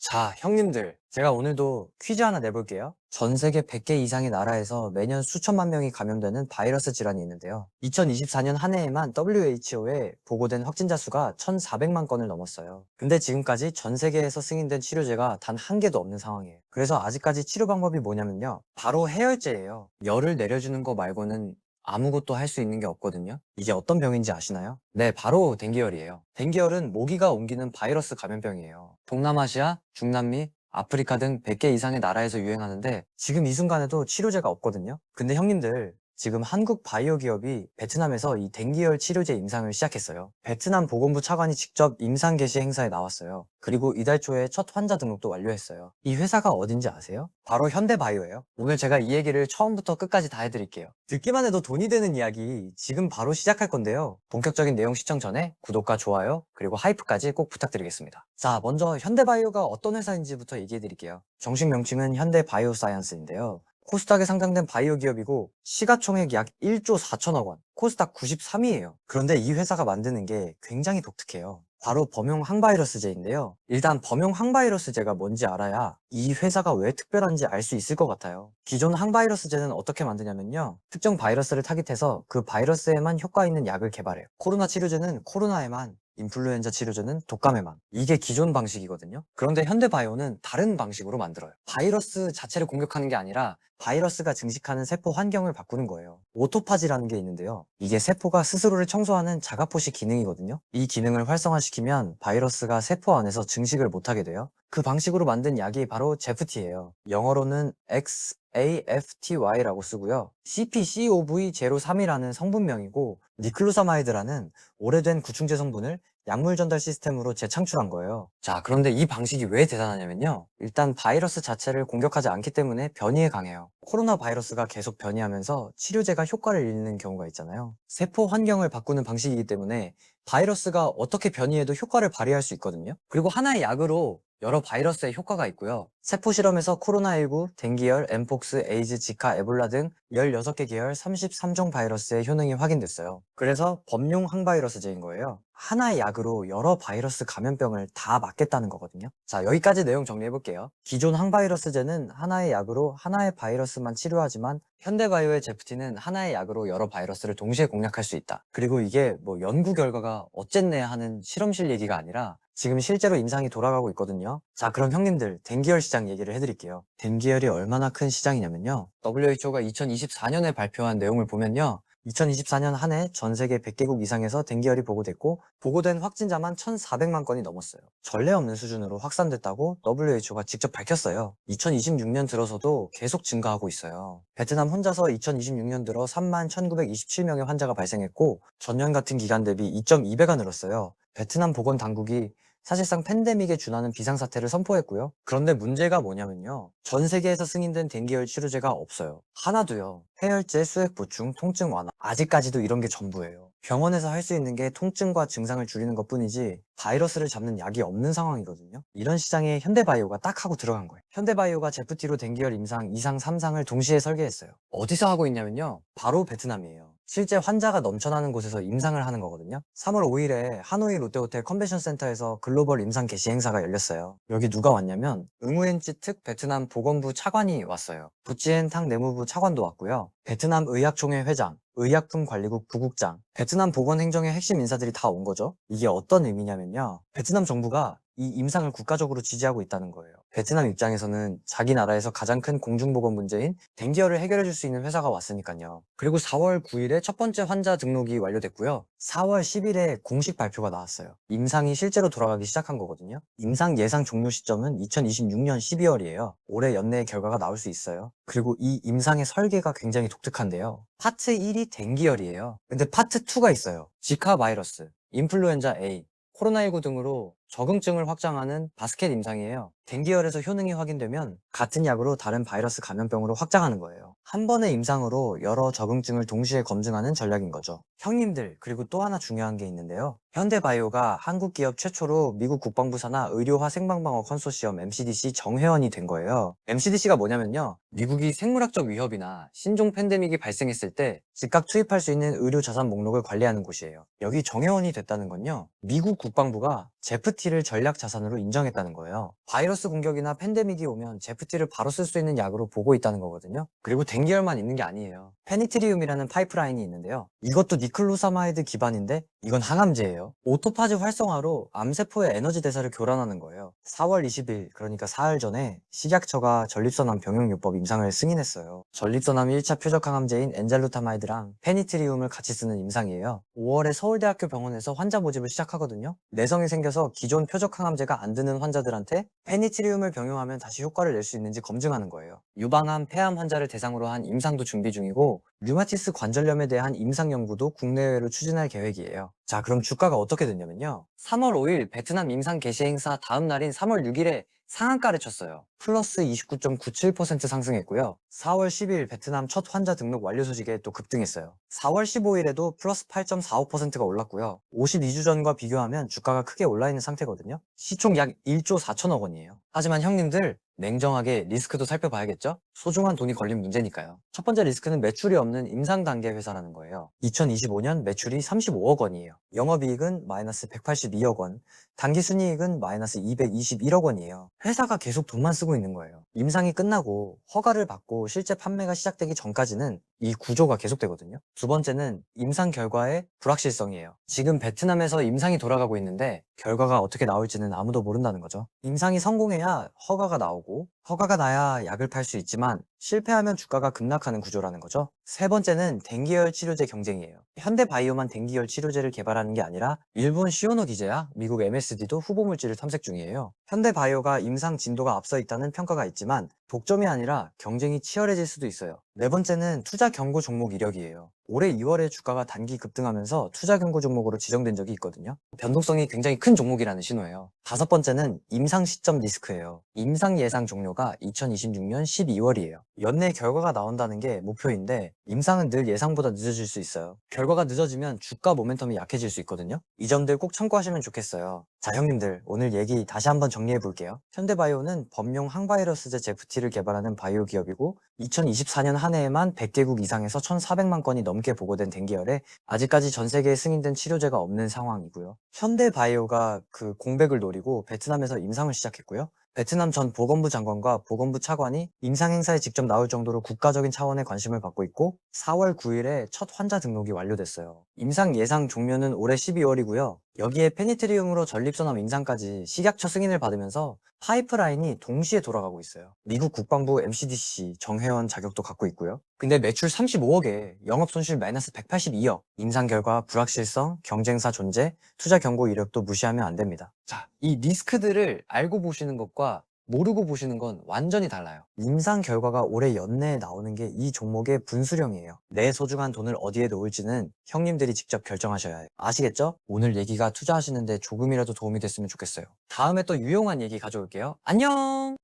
자, 형님들. 제가 오늘도 퀴즈 하나 내볼게요. 전 세계 100개 이상의 나라에서 매년 수천만 명이 감염되는 바이러스 질환이 있는데요. 2024년 한 해에만 WHO에 보고된 확진자 수가 1,400만 건을 넘었어요. 근데 지금까지 전 세계에서 승인된 치료제가 단 한 개도 없는 상황이에요. 그래서 아직까지 치료 방법이 뭐냐면요. 바로 해열제예요. 열을 내려주는 거 말고는 아무것도 할 수 있는 게 없거든요. 이게 어떤 병인지 아시나요? 네, 바로 댕기열이에요. 댕기열은 모기가 옮기는 바이러스 감염병이에요. 동남아시아, 중남미, 아프리카 등 100개 이상의 나라에서 유행하는데 지금 이 순간에도 치료제가 없거든요. 근데 형님들, 지금 한국 바이오 기업이 베트남에서 이 댕기열 치료제 임상을 시작했어요. 베트남 보건부 차관이 직접 임상 개시 행사에 나왔어요. 그리고 이달 초에 첫 환자 등록도 완료했어요. 이 회사가 어딘지 아세요? 바로 현대바이오예요. 오늘 제가 이 얘기를 처음부터 끝까지 다 해드릴게요. 듣기만 해도 돈이 되는 이야기 지금 바로 시작할 건데요. 본격적인 내용 시청 전에 구독과 좋아요 그리고 하이프까지 꼭 부탁드리겠습니다. 자, 먼저 현대바이오가 어떤 회사인지부터 얘기해드릴게요. 정식 명칭은 현대바이오사이언스인데요. 코스닥에 상장된 바이오 기업이고 시가총액 약 1조 4천억 원, 코스닥 93위예요. 그런데 이 회사가 만드는 게 굉장히 독특해요. 바로 범용 항바이러스제인데요. 일단 범용 항바이러스제가 뭔지 알아야 이 회사가 왜 특별한지 알 수 있을 것 같아요. 기존 항바이러스제는 어떻게 만드냐면요. 특정 바이러스를 타깃해서 그 바이러스에만 효과 있는 약을 개발해요. 코로나 치료제는 코로나에만, 인플루엔자 치료제는 독감에만. 이게 기존 방식이거든요. 그런데 현대바이오는 다른 방식으로 만들어요. 바이러스 자체를 공격하는 게 아니라 바이러스가 증식하는 세포 환경을 바꾸는 거예요. 오토파지라는 게 있는데요. 이게 세포가 스스로를 청소하는 자가포식 기능이거든요. 이 기능을 활성화시키면 바이러스가 세포 안에서 증식을 못하게 돼요. 그 방식으로 만든 약이 바로 제프티예요. 영어로는 XAFTY라고 쓰고요. CpCOV03이라는 성분명이고 니클로사마이드라는 오래된 구충제 성분을 약물 전달 시스템으로 재창출한 거예요. 자, 그런데 이 방식이 왜 대단하냐면요. 일단 바이러스 자체를 공격하지 않기 때문에 변이에 강해요. 코로나 바이러스가 계속 변이하면서 치료제가 효과를 잃는 경우가 있잖아요. 세포 환경을 바꾸는 방식이기 때문에 바이러스가 어떻게 변이해도 효과를 발휘할 수 있거든요. 그리고 하나의 약으로 여러 바이러스의 효과가 있고요. 세포 실험에서 코로나19, 댕기열, 엠폭스, 에이즈, 지카, 에볼라 등 16개 계열 33종 바이러스의 효능이 확인됐어요. 그래서 범용 항바이러스제인 거예요. 하나의 약으로 여러 바이러스 감염병을 다 막겠다는 거거든요. 자, 여기까지 내용 정리해 볼게요. 기존 항바이러스제는 하나의 약으로 하나의 바이러스만 치료하지만 현대바이오의 제프티는 하나의 약으로 여러 바이러스를 동시에 공략할 수 있다. 그리고 이게 뭐 연구 결과가 어쨌네 하는 실험실 얘기가 아니라 지금 실제로 임상이 돌아가고 있거든요. 자, 그럼 형님들 댕기열 시장 얘기를 해드릴게요. 댕기열이 얼마나 큰 시장이냐면요. WHO가 2024년에 발표한 내용을 보면요. 2024년 한 해 전 세계 100개국 이상에서 댕기열이 보고됐고 보고된 확진자만 1,400만 건이 넘었어요. 전례 없는 수준으로 확산됐다고 WHO가 직접 밝혔어요. 2026년 들어서도 계속 증가하고 있어요. 베트남 혼자서 2026년 들어 3만 1,927명의 환자가 발생했고 전년 같은 기간 대비 2.2배가 늘었어요. 베트남 보건당국이 사실상 팬데믹에 준하는 비상사태를 선포했고요. 그런데 문제가 뭐냐면요. 전 세계에서 승인된 댕기열 치료제가 없어요. 하나도요. 해열제, 수액 보충, 통증 완화. 아직까지도 이런 게 전부예요. 병원에서 할 수 있는 게 통증과 증상을 줄이는 것 뿐이지 바이러스를 잡는 약이 없는 상황이거든요. 이런 시장에 현대바이오가 딱 하고 들어간 거예요. 현대바이오가 제프티로 댕기열 임상 2상, 3상을 동시에 설계했어요. 어디서 하고 있냐면요. 바로 베트남이에요. 실제 환자가 넘쳐나는 곳에서 임상을 하는 거거든요. 3월 5일에 하노이 롯데호텔 컨벤션 센터에서 글로벌 임상 개시 행사가 열렸어요. 여기 누가 왔냐면 응우엔찌 특 베트남 보건부 차관이 왔어요. 부찌엔 탕 내무부 차관도 왔고요. 베트남 의학총회 회장, 의약품관리국 부국장, 베트남 보건행정의 핵심 인사들이 다 온 거죠. 이게 어떤 의미냐면요. 베트남 정부가 이 임상을 국가적으로 지지하고 있다는 거예요. 베트남 입장에서는 자기 나라에서 가장 큰 공중보건 문제인 댕기열을 해결해 줄 수 있는 회사가 왔으니까요. 그리고 4월 9일에 첫 번째 환자 등록이 완료됐고요. 4월 10일에 공식 발표가 나왔어요. 임상이 실제로 돌아가기 시작한 거거든요. 임상 예상 종료 시점은 2026년 12월이에요. 올해 연내에 결과가 나올 수 있어요. 그리고 이 임상의 설계가 굉장히 독특한데요. 파트 1이 댕기열이에요. 근데 파트 2가 있어요. 지카 바이러스, 인플루엔자 A, 코로나19 등으로 적응증을 확장하는 바스켓 임상이에요. 댕기열에서 효능이 확인되면 같은 약으로 다른 바이러스 감염병으로 확장하는 거예요. 한 번의 임상으로 여러 적응증을 동시에 검증하는 전략인 거죠. 형님들, 그리고 또 하나 중요한 게 있는데요. 현대바이오가 한국 기업 최초로 미국 국방부 산하 의료화 생방방어 컨소시엄 MCDC 정회원이 된 거예요. MCDC가 뭐냐면요. 미국이 생물학적 위협이나 신종 팬데믹이 발생했을 때 즉각 투입할 수 있는 의료 자산 목록을 관리하는 곳이에요. 여기 정회원이 됐다는 건요. 미국 국방부가 제프티 제프티를 전략 자산으로 인정했다는 거예요. 바이러스 공격이나 팬데믹이 오면 제프티를 바로 쓸 수 있는 약으로 보고 있다는 거거든요. 그리고 댕기열만 있는 게 아니에요. 페니트리움이라는 파이프라인이 있는데요. 이것도 니클로사마이드 기반인데 이건 항암제예요. 오토파지 활성화로 암세포의 에너지 대사를 교란하는 거예요. 4월 20일, 그러니까 사흘 전에 식약처가 전립선암 병용요법 임상을 승인했어요. 전립선암 1차 표적 항암제인 엔잘루타마이드랑 페니트리움을 같이 쓰는 임상이에요. 5월에 서울대학교 병원에서 환자 모집을 시작하거든요. 내성이 생겨서 기존 표적 항암제가 안 드는 환자들한테 페니트리움을 병용하면 다시 효과를 낼 수 있는지 검증하는 거예요. 유방암, 폐암 환자를 대상으로 한 임상도 준비 중이고 류마티스 관절염에 대한 임상 연구도 국내외로 추진할 계획이에요. 자, 그럼 주가가 어떻게 됐냐면요. 3월 5일 베트남 임상 개시 행사 다음 날인 3월 6일에 상한가를 쳤어요. 플러스 29.97% 상승했고요. 4월 10일 베트남 첫 환자 등록 완료 소식에 또 급등했어요. 4월 15일에도 플러스 8.45%가 올랐고요. 52주 전과 비교하면 주가가 크게 올라 있는 상태거든요. 시총 약 1조 4천억 원이에요. 하지만 형님들, 냉정하게 리스크도 살펴봐야겠죠? 소중한 돈이 걸린 문제니까요. 첫 번째 리스크는 매출이 없는 임상 단계 회사라는 거예요. 2025년 매출이 35억 원이에요. 영업이익은 마이너스 182억 원, 당기순이익은 마이너스 221억 원이에요. 회사가 계속 돈만 쓰고 있는 거예요. 임상이 끝나고 허가를 받고 실제 판매가 시작되기 전까지는 이 구조가 계속되거든요. 두 번째는 임상 결과의 불확실성이에요. 지금 베트남에서 임상이 돌아가고 있는데 결과가 어떻게 나올지는 아무도 모른다는 거죠. 임상이 성공해야 허가가 나오고 허가가 나야 약을 팔 수 있지만 실패하면 주가가 급락하는 구조라는 거죠. 세 번째는 댕기열 치료제 경쟁이에요. 현대바이오만 댕기열 치료제를 개발하는 게 아니라 일본 시오노 기제야 미국 MSD도 후보 물질을 탐색 중이에요. 현대바이오가 임상 진도가 앞서 있다는 평가가 있지만 독점이 아니라 경쟁이 치열해질 수도 있어요. 네 번째는 투자 경고 종목 이력이에요. 올해 2월에 주가가 단기 급등하면서 투자 경고 종목으로 지정된 적이 있거든요. 변동성이 굉장히 큰 종목이라는 신호예요. 다섯 번째는 임상 시점 리스크예요. 임상 예상 종료가 2026년 12월이에요. 연내 결과가 나온다는 게 목표인데 임상은 늘 예상보다 늦어질 수 있어요. 결과가 늦어지면 주가 모멘텀이 약해질 수 있거든요. 이 점들 꼭 참고하시면 좋겠어요. 자, 형님들, 오늘 얘기 다시 한번 정리해 볼게요. 현대바이오는 범용 항바이러스제 제프티를 개발하는 바이오 기업이고 2024년 한 해에만 100개국 이상에서 1,400만 건이 넘게 보고된 댕기열에 아직까지 전 세계에 승인된 치료제가 없는 상황이고요. 현대바이오가 그 공백을 노리고 베트남에서 임상을 시작했고요. 베트남 전 보건부 장관과 보건부 차관이 임상 행사에 직접 나올 정도로 국가적인 차원의 관심을 받고 있고 4월 9일에 첫 환자 등록이 완료됐어요. 임상 예상 종료는 올해 12월이고요. 여기에 페니트리움으로 전립선암 임상까지 식약처 승인을 받으면서 파이프라인이 동시에 돌아가고 있어요. 미국 국방부 MCDC 정회원 자격도 갖고 있고요. 근데 매출 35억에 영업손실 마이너스 182억, 임상 결과 불확실성, 경쟁사 존재, 투자 경고 이력도 무시하면 안 됩니다. 자, 이 리스크들을 알고 보시는 것과 모르고 보시는 건 완전히 달라요. 임상 결과가 올해 연내에 나오는 게 이 종목의 분수령이에요. 내 소중한 돈을 어디에 놓을지는 형님들이 직접 결정하셔야 해요. 아시겠죠? 오늘 얘기가 투자하시는데 조금이라도 도움이 됐으면 좋겠어요. 다음에 또 유용한 얘기 가져올게요. 안녕!